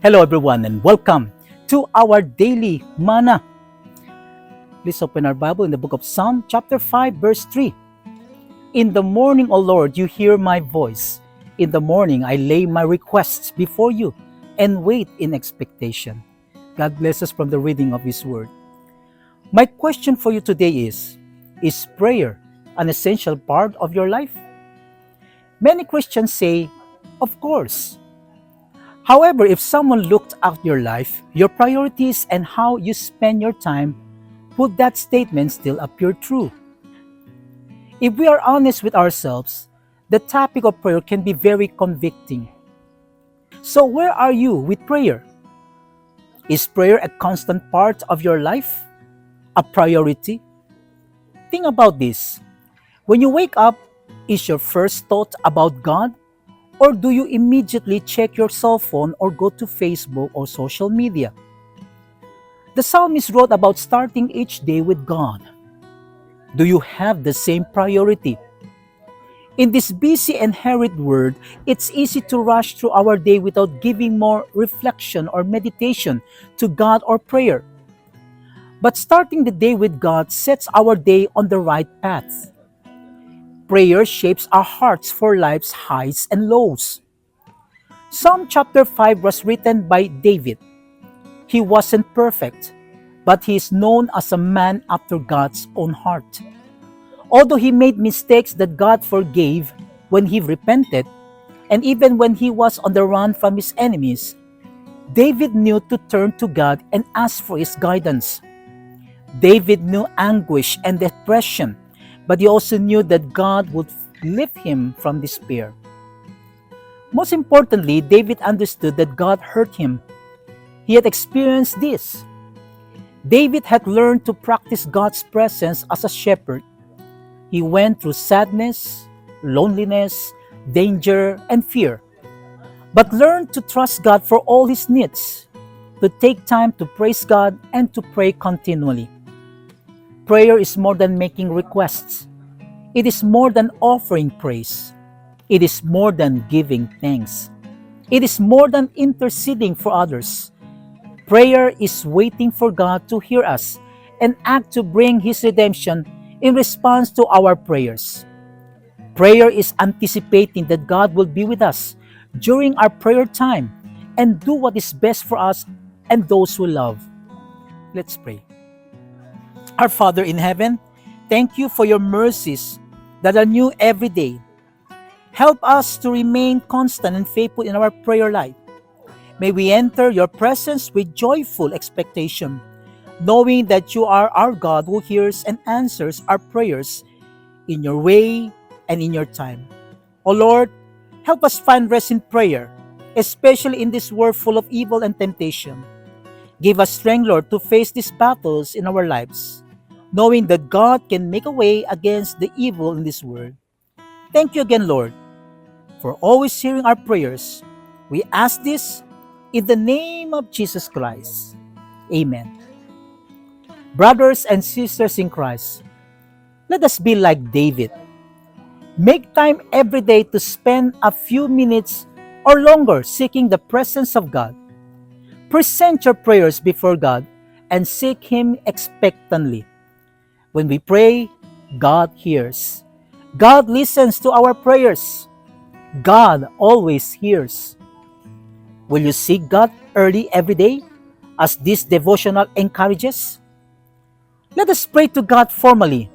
Hello everyone and welcome to our daily manna. Please open our Bible in the book of Psalm chapter 5 verse 3. In the morning, O Lord, you hear my voice. In the morning, I lay my requests before you and wait in expectation. God bless us from the reading of His Word. My question for you today is prayer an essential part of your life? Many Christians say, of course. However, if someone looked at your life, your priorities, and how you spend your time, would that statement still appear true? If we are honest with ourselves, the topic of prayer can be very convicting. So where are you with prayer? Is prayer a constant part of your life? A priority? Think about this. When you wake up, is your first thought about God? Or do you immediately check your cell phone or go to Facebook or social media? The psalmist wrote about starting each day with God. Do you have the same priority? In this busy and hurried world, it's easy to rush through our day without giving more reflection or meditation to God or prayer. But starting the day with God sets our day on the right path. Prayer shapes our hearts for life's highs and lows. Psalm chapter 5 was written by David. He wasn't perfect, but he is known as a man after God's own heart. Although he made mistakes that God forgave when he repented, and even when he was on the run from his enemies, David knew to turn to God and ask for his guidance. David knew anguish and depression, but he also knew that God would lift him from despair. Most importantly, David understood that God heard him. He had experienced this. David had learned to practice God's presence as a shepherd. He went through sadness, loneliness, danger, and fear, but learned to trust God for all his needs, to take time to praise God and to pray continually. Prayer is more than making requests. It is more than offering praise. It is more than giving thanks. It is more than interceding for others. Prayer is waiting for God to hear us and act to bring His redemption in response to our prayers. Prayer is anticipating that God will be with us during our prayer time and do what is best for us and those we love. Let's pray. Our Father in heaven, thank you for your mercies that are new every day. Help us to remain constant and faithful in our prayer life. May we enter your presence with joyful expectation, knowing that you are our God who hears and answers our prayers in your way and in your time. O Lord, help us find rest in prayer, especially in this world full of evil and temptation. Give us strength, Lord, to face these battles in our lives, knowing that God can make a way against the evil in this world. Thank you again, Lord, for always hearing our prayers. We ask this in the name of Jesus Christ. Amen. Brothers and sisters in Christ, let us be like David. Make time every day to spend a few minutes or longer seeking the presence of God. Present your prayers before God and seek Him expectantly. When we pray, God hears. God listens to our prayers. God always hears. Will you seek God early every day, as this devotional encourages? Let us pray to God formally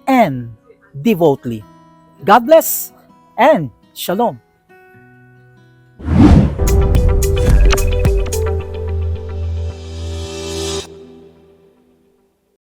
and devotedly. God bless and Shalom.